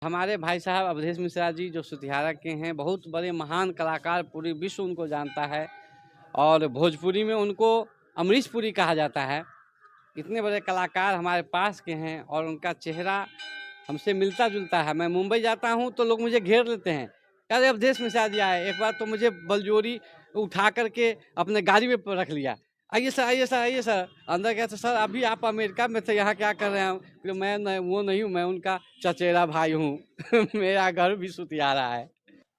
हमारे भाई साहब अवधेश मिश्रा जी जो सुतिहारा के हैं, बहुत बड़े महान कलाकार, पूरी विश्व उनको जानता है और भोजपुरी में उनको अमरीश पुरी कहा जाता है। इतने बड़े कलाकार हमारे पास के हैं और उनका चेहरा हमसे मिलता-जुलता है। मैं मुंबई जाता हूँ तो लोग मुझे घेर लेते हैं, अरे अवधेश मिश्रा जी आए। एक बार तो मुझे बलजोरी उठा कर के अपने गाड़ी में रख लिया। आइए सर, आइए सर, आइए सर। अंदर गए तो सर अभी आप अमेरिका में थे, यहाँ क्या कर रहे हैं? फिर मैं वो नहीं हूँ, मैं उनका चचेरा भाई हूँ। मेरा घर भी सुतियारा है।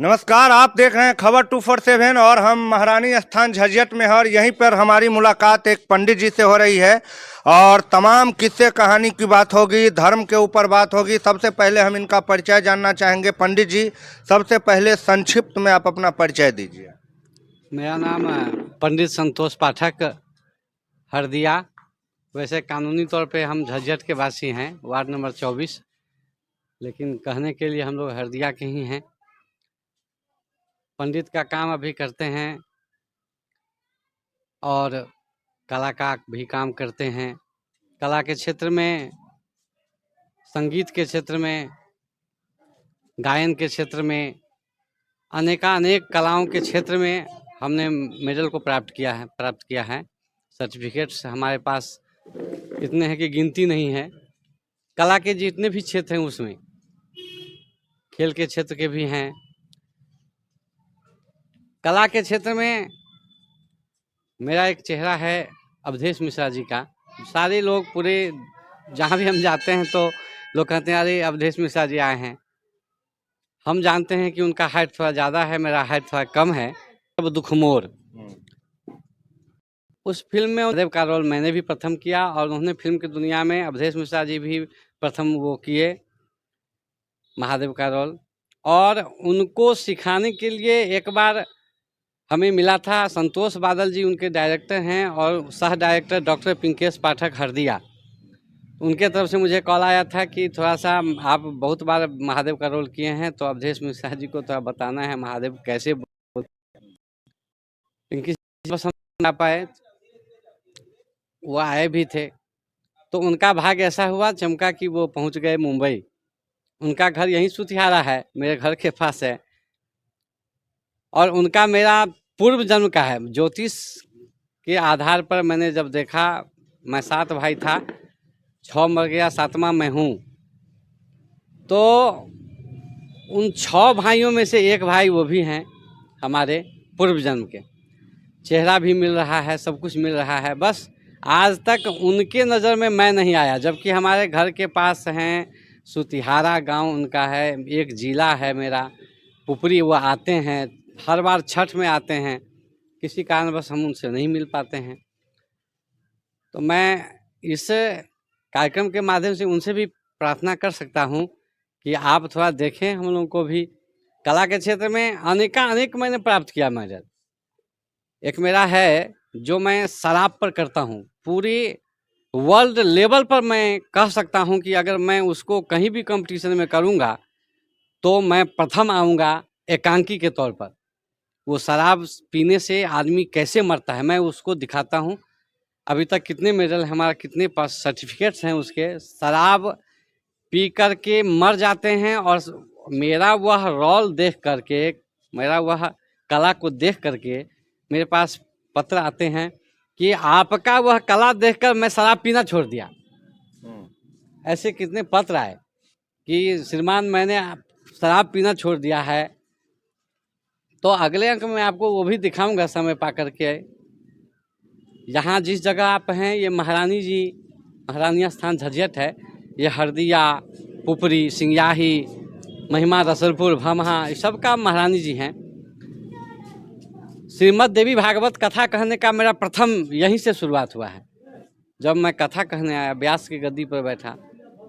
नमस्कार, आप देख रहे हैं खबर 247 और हम महारानी स्थान झज्जर में हैं और यहीं पर हमारी मुलाकात एक पंडित जी से हो रही है और तमाम किस्से कहानी की बात होगी, धर्म के ऊपर बात होगी। सबसे पहले हम इनका परिचय जानना चाहेंगे। पंडित जी, सबसे पहले संक्षिप्त में आप अपना परिचय दीजिए। मेरा नाम पंडित संतोष पाठक हरदिया। वैसे कानूनी तौर पे हम झज्जर के वासी हैं, वार्ड नंबर 24, लेकिन कहने के लिए हम लोग हरदिया के ही हैं। पंडित का काम अभी करते हैं और कला का भी काम करते हैं। कला के क्षेत्र में, संगीत के क्षेत्र में, गायन के क्षेत्र में, अनेक कलाओं के क्षेत्र में हमने मेडल को प्राप्त किया है। सर्टिफिकेट्स हमारे पास इतने हैं कि गिनती नहीं है। कला के जितने भी क्षेत्र हैं उसमें, खेल के क्षेत्र के भी हैं। कला के क्षेत्र में मेरा एक चेहरा है अवधेश मिश्रा जी का। सारे लोग पूरे जहाँ भी हम जाते हैं तो लोग कहते हैं अरे अवधेश मिश्रा जी आए हैं। हम जानते हैं कि उनका हाइट थोड़ा ज़्यादा है, मेरा हाइट थोड़ा कम है। अब दुखमोर उस फिल्म में महादेव का रोल मैंने भी प्रथम किया और उन्होंने फिल्म की दुनिया में अवधेश मिश्रा जी भी प्रथम वो किए महादेव का रोल। और उनको सिखाने के लिए एक बार हमें मिला था संतोष बादल जी, उनके डायरेक्टर हैं, और सह डायरेक्टर डॉक्टर पिंकेश पाठक हरदिया। उनके तरफ से मुझे कॉल आया था कि थोड़ा सा आप बहुत बार महादेव का रोल किए हैं तो अवधेश मिश्रा जी को थोड़ा बताना है महादेव कैसे पिंकी पसंद ना पाए। वो आए भी थे तो उनका भाग्य ऐसा हुआ चमका कि वो पहुंच गए मुंबई। उनका घर यहीं सुतिहारा है, मेरे घर के पास है। और उनका मेरा पूर्व जन्म का है। ज्योतिष के आधार पर मैंने जब देखा, मैं 7 भाई था, 6 मर गया, 7वां मैं हूँ। तो उन 6 भाइयों में से एक भाई वो भी हैं हमारे पूर्व जन्म के। चेहरा भी मिल रहा है, सब कुछ मिल रहा है, बस आज तक उनके नज़र में मैं नहीं आया। जबकि हमारे घर के पास हैं, सुतिहारा गांव उनका है, एक जिला है मेरा पुपरी। वो आते हैं हर बार, छठ में आते हैं। किसी कारणवश हम उनसे नहीं मिल पाते हैं। तो मैं इस कार्यक्रम के माध्यम से उनसे भी प्रार्थना कर सकता हूं कि आप थोड़ा देखें हम लोगों को भी। कला के क्षेत्र में अनेक मैंने प्राप्त किया मेडल। एक मेरा है जो मैं शराब पर करता हूं, पूरी वर्ल्ड लेवल पर मैं कह सकता हूं कि अगर मैं उसको कहीं भी कंपटीशन में करूंगा तो मैं प्रथम आऊँगा एकांकी के तौर पर। वो शराब पीने से आदमी कैसे मरता है मैं उसको दिखाता हूँ। अभी तक कितने मेडल हमारा, कितने पास सर्टिफिकेट्स हैं उसके। शराब पी कर के मर जाते हैं और मेरा वह रोल देख करके, मेरा वह कला को देख करके मेरे पास पत्र आते हैं कि आपका वह कला देखकर मैं शराब पीना छोड़ दिया। ऐसे कितने पत्र आए कि श्रीमान मैंने शराब पीना छोड़ दिया है। तो अगले अंक में आपको वो भी दिखाऊंगा समय पा करके। यहाँ जिस जगह आप हैं ये महारानी स्थान झज्जर है। ये हरदिया, पुपरी, सिंग्याही, महिमा, रसलपुर, भमहा, इस सब का महारानी जी हैं। श्रीमद् देवी भागवत कथा कहने का मेरा प्रथम यहीं से शुरुआत हुआ है। जब मैं कथा कहने आया, व्यास की गद्दी पर बैठा,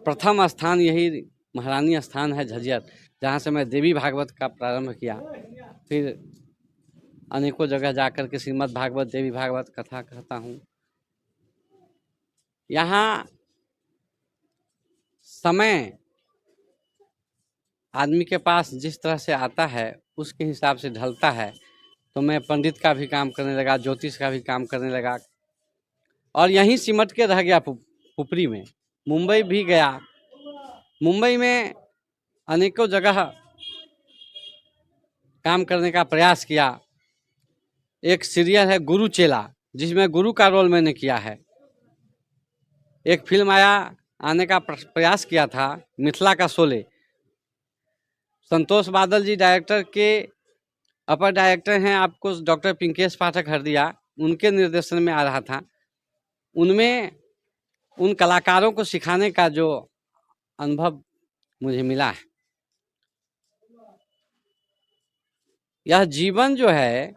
प्रथम स्थान यही महारानी स्थान है झज्जर, जहाँ से मैं देवी भागवत का प्रारंभ किया। फिर अनेकों जगह जाकर के श्रीमद् भागवत, देवी भागवत कथा कहता हूँ। यहाँ समय आदमी के पास जिस तरह से आता है उसके हिसाब से ढलता है। तो मैं पंडित का भी काम करने लगा, ज्योतिष का भी काम करने लगा और यहीं सिमट के रह गया पुपरी में। मुंबई भी गया। मुंबई में अनेकों जगह काम करने का प्रयास किया। एक सीरियल है गुरु चेला, जिसमें गुरु का रोल मैंने किया है। एक फिल्म आने का प्रयास किया था, मिथिला का शोले। संतोष बादल जी डायरेक्टर के अपर डायरेक्टर हैं, आपको डॉक्टर पिंकेश पाठक हरदिया, उनके निर्देशन में आ रहा था। उनमें उन कलाकारों को सिखाने का जो अनुभव मुझे मिला है, यह जीवन जो है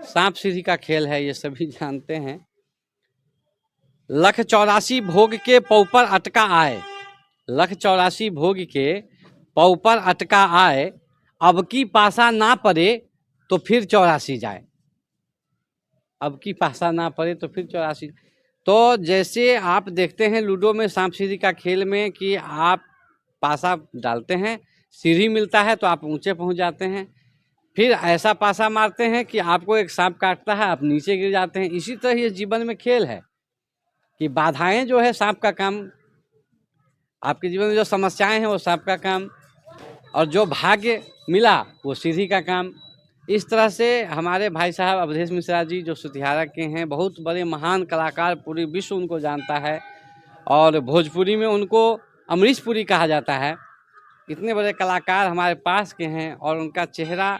सांप सीढ़ी का खेल है, ये सभी जानते हैं। लख 84 भोग के पौ पर अटका आए, लख 84 भोग के पौ पर अटका आए, अब की पासा ना पड़े तो फिर 84 जाए, अब की पासा ना पड़े तो फिर 84। तो जैसे आप देखते हैं लूडो में सांप सीढ़ी का खेल में कि आप पासा डालते हैं, सीढ़ी मिलता है तो आप ऊंचे पहुंच जाते हैं, फिर ऐसा पासा मारते हैं कि आपको एक सांप काटता है, आप नीचे गिर जाते हैं। इसी तरह ये जीवन में खेल है कि बाधाएं जो है सांप का काम, आपके जीवन में जो समस्याएं हैं वो सांप का काम, और जो भाग्य मिला वो सीढ़ी का काम। इस तरह से हमारे भाई साहब अवधेश मिश्रा जी जो सुतिहारा के हैं, बहुत बड़े महान कलाकार, पूरी विश्व उनको जानता है, और भोजपुरी में उनको अमरीश पुरी कहा जाता है। इतने बड़े कलाकार हमारे पास के हैं और उनका चेहरा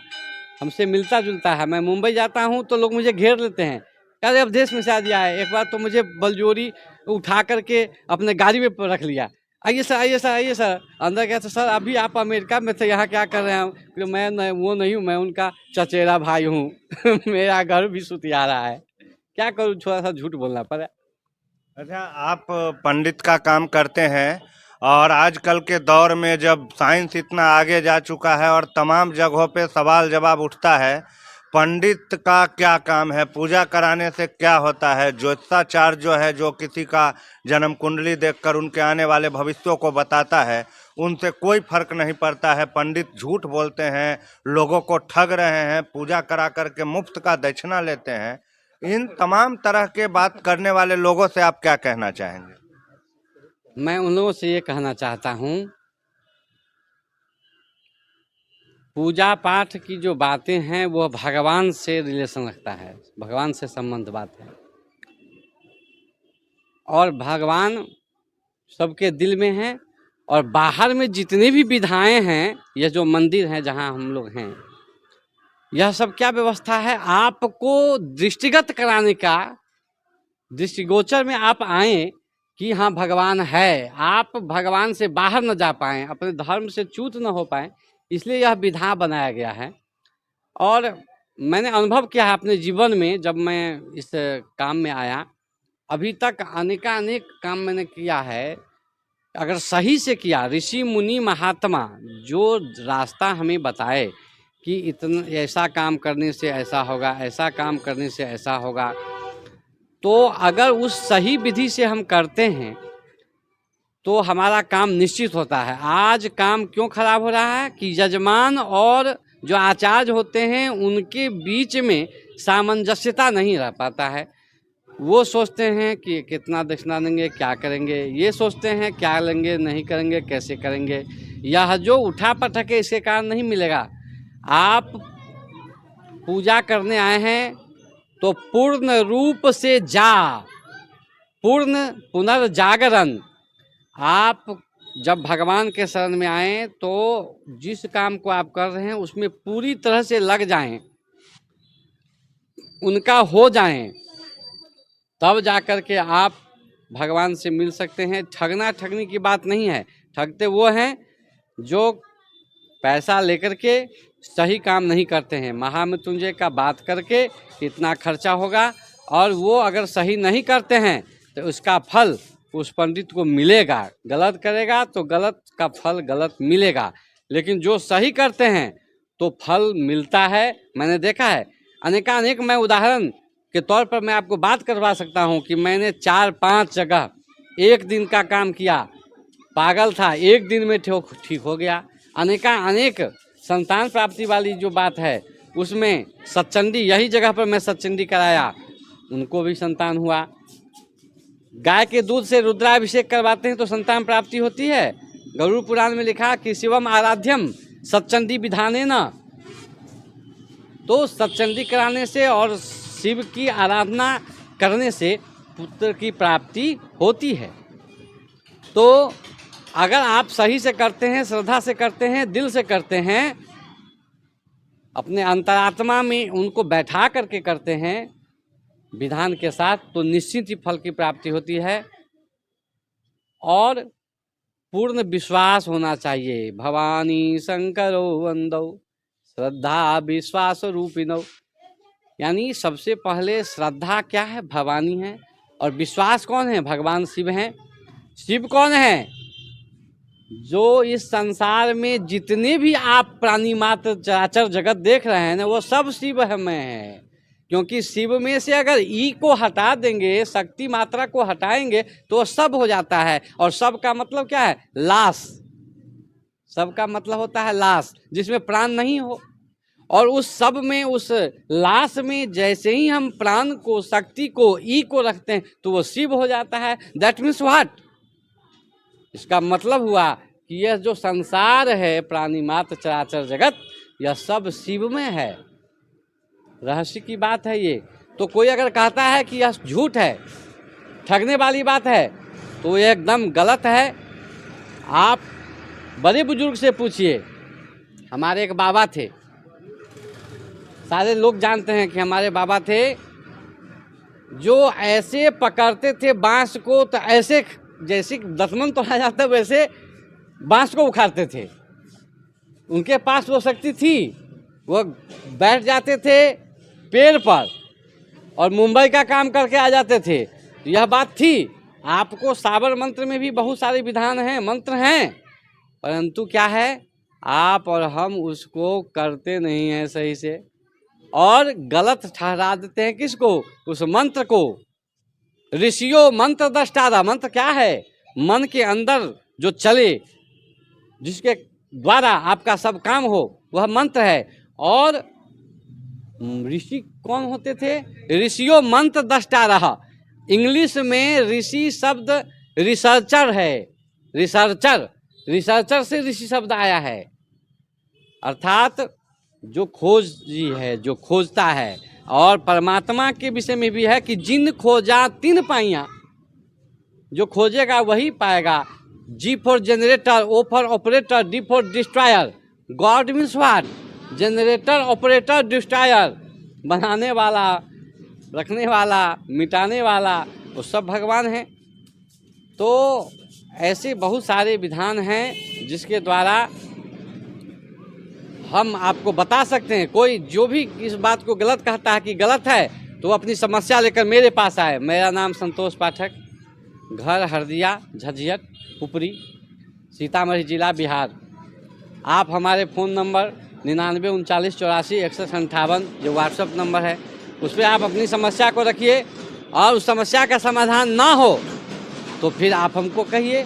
हमसे मिलता जुलता है। मैं मुंबई जाता हूं तो लोग मुझे घेर लेते हैं, अरे अवधेश मिश्रा जी आए। एक बार तो मुझे बलजोरी उठा करके अपने गाड़ी में रख लिया, आइए सर, आइए सर, आइए सर। अंदर गया तो सर अभी आप अमेरिका में थे, यहाँ क्या कर रहे हैं? मैं वो नहीं हूँ, मैं उनका चचेरा भाई हूँ मेरा घर भी सुतिहारा है। क्या करूँ, थोड़ा सा झूठ बोलना पड़ा। अच्छा, आप पंडित का काम करते हैं और आजकल के दौर में जब साइंस इतना आगे जा चुका है और तमाम जगहों पे सवाल जवाब उठता है, पंडित का क्या काम है? पूजा कराने से क्या होता है? ज्योतिषाचार्य जो है, जो किसी का जन्म कुंडली देखकर उनके आने वाले भविष्यों को बताता है, उनसे कोई फर्क नहीं पड़ता है। पंडित झूठ बोलते हैं, लोगों को ठग रहे हैं, पूजा करा करके मुफ्त का दक्षिणा लेते हैं। इन तमाम तरह के बात करने वाले लोगों से आप क्या कहना चाहेंगे? मैं उन लोगों से ये कहना चाहता हूँ, पूजा पाठ की जो बातें हैं वो भगवान से रिलेशन रखता है, भगवान से संबंध बात है, और भगवान सबके दिल में है। और बाहर में जितनी भी विधाएं हैं, यह जो मंदिर है जहाँ हम लोग हैं, यह सब क्या व्यवस्था है? आपको दृष्टिगत कराने का, दृष्टिगोचर में आप आए कि हाँ भगवान है, आप भगवान से बाहर न जा पाएँ, अपने धर्म से च्युत न हो पाएँ, इसलिए यह विधा बनाया गया है। और मैंने अनुभव किया है अपने जीवन में, जब मैं इस काम में आया, अभी तक अनेक काम मैंने किया है। अगर सही से किया, ऋषि मुनि महात्मा जो रास्ता हमें बताए कि इतना ऐसा काम करने से ऐसा होगा, ऐसा काम करने से ऐसा होगा, तो अगर उस सही विधि से हम करते हैं तो हमारा काम निश्चित होता है। आज काम क्यों खराब हो रहा है कि यजमान और जो आचार्य होते हैं उनके बीच में सामंजस्यता नहीं रह पाता है। वो सोचते हैं कि कितना दक्षिणा देंगे, क्या करेंगे, ये सोचते हैं क्या लेंगे, नहीं करेंगे, कैसे करेंगे। यह जो उठा पटक है इसके कारण नहीं मिलेगा। आप पूजा करने आए हैं तो पूर्ण रूप से पूर्ण पुनर्जागरण। आप जब भगवान के शरण में आए तो जिस काम को आप कर रहे हैं उसमें पूरी तरह से लग जाएं, उनका हो जाएं, तब जाकर के आप भगवान से मिल सकते हैं। ठगना ठगने की बात नहीं है, ठगते वो हैं जो पैसा लेकर के सही काम नहीं करते हैं। महामृत्युंजय का बात करके इतना खर्चा होगा, और वो अगर सही नहीं करते हैं तो उसका फल उस पंडित को मिलेगा। गलत करेगा तो गलत का फल गलत मिलेगा, लेकिन जो सही करते हैं तो फल मिलता है। मैंने देखा है अनेक। मैं उदाहरण के तौर पर मैं आपको बात करवा सकता हूं कि मैंने 4-5 जगह एक दिन का काम किया, पागल था, एक दिन में ठीक हो गया। अनेक संतान प्राप्ति वाली जो बात है उसमें सतचंडी, यही जगह पर मैं सतचंडी कराया, उनको भी संतान हुआ। गाय के दूध से रुद्राभिषेक करवाते हैं तो संतान प्राप्ति होती है। गरुड़ पुराण में लिखा कि शिवम आराध्यम सच्चंडी विधाने न, तो सच्चंडी कराने से और शिव की आराधना करने से पुत्र की प्राप्ति होती है। तो अगर आप सही से करते हैं, श्रद्धा से करते हैं, दिल से करते हैं, अपने अंतरात्मा में उनको बैठा करके करते हैं विधान के साथ, तो निश्चित ही फल की प्राप्ति होती है। और पूर्ण विश्वास होना चाहिए। भवानी शंकरो वंदौ श्रद्धा विश्वास रूपिणौ, यानी सबसे पहले श्रद्धा क्या है? भवानी है। और विश्वास कौन है? भगवान शिव हैं। शिव कौन है? जो इस संसार में जितने भी आप प्राणी मात्र चराचर जगत देख रहे हैं ना, वो सब शिव में है। क्योंकि शिव में से अगर ई को हटा देंगे, शक्ति मात्रा को हटाएंगे, तो सब हो जाता है। और सब का मतलब क्या है? लाश। सब का मतलब होता है लाश, जिसमें प्राण नहीं हो। और उस सब में, उस लाश में जैसे ही हम प्राण को, शक्ति को, ई को रखते हैं, तो वो शिव हो जाता है। That means what? इसका मतलब हुआ कि यह जो संसार है, प्राणी मात्र चराचर जगत, यह सब शिव में है। रहस्य की बात है ये। तो कोई अगर कहता है कि यह झूठ है, ठगने वाली बात है, तो यह एकदम गलत है। आप बड़े बुजुर्ग से पूछिए। हमारे एक बाबा थे, सारे लोग जानते हैं कि हमारे बाबा थे, जो ऐसे पकड़ते थे बांस को, तो ऐसे जैसे दतमन तोड़ा जाता वैसे बांस को उखाड़ते थे। उनके पास वो शक्ति थी। वो बैठ जाते थे पेड़ पर और मुंबई का काम करके आ जाते थे। यह बात थी। आपको साबर मंत्र में भी बहुत सारे विधान हैं, मंत्र हैं, परंतु क्या है, आप और हम उसको करते नहीं हैं सही से, और गलत ठहरा देते हैं। किसको? उस मंत्र को। ऋषियों मंत्र दृष्टारा। मंत्र क्या है? मन के अंदर जो चले, जिसके द्वारा आपका सब काम हो, वह मंत्र है। और ऋषि कौन होते थे? ऋषियों मंत्र दृष्टारा। इंग्लिश में ऋषि शब्द रिसर्चर है। रिसर्चर से ऋषि शब्द आया है। अर्थात जो खोजी है, जो खोजता है। और परमात्मा के विषय में भी है कि जिन खोजा तिन पाइया। जो खोजेगा वही पाएगा। G for generator, O for operator, D for destroyer. God means what? Generator, operator, destroyer. बनाने वाला, रखने वाला, मिटाने वाला, वो सब भगवान हैं। तो ऐसे बहुत सारे विधान हैं जिसके द्वारा हम आपको बता सकते हैं। कोई जो भी इस बात को गलत कहता है कि गलत है, तो अपनी समस्या लेकर मेरे पास आए। मेरा नाम संतोष पाठक, घर हरदिया, झज्झियट, पुपरी, सीतामढ़ी जिला, बिहार। आप हमारे फ़ोन नंबर 9939846158 जो व्हाट्सएप नंबर है, उस पर आप अपनी समस्या को रखिए। और उस समस्या का समाधान ना हो तो फिर आप हमको कहिए।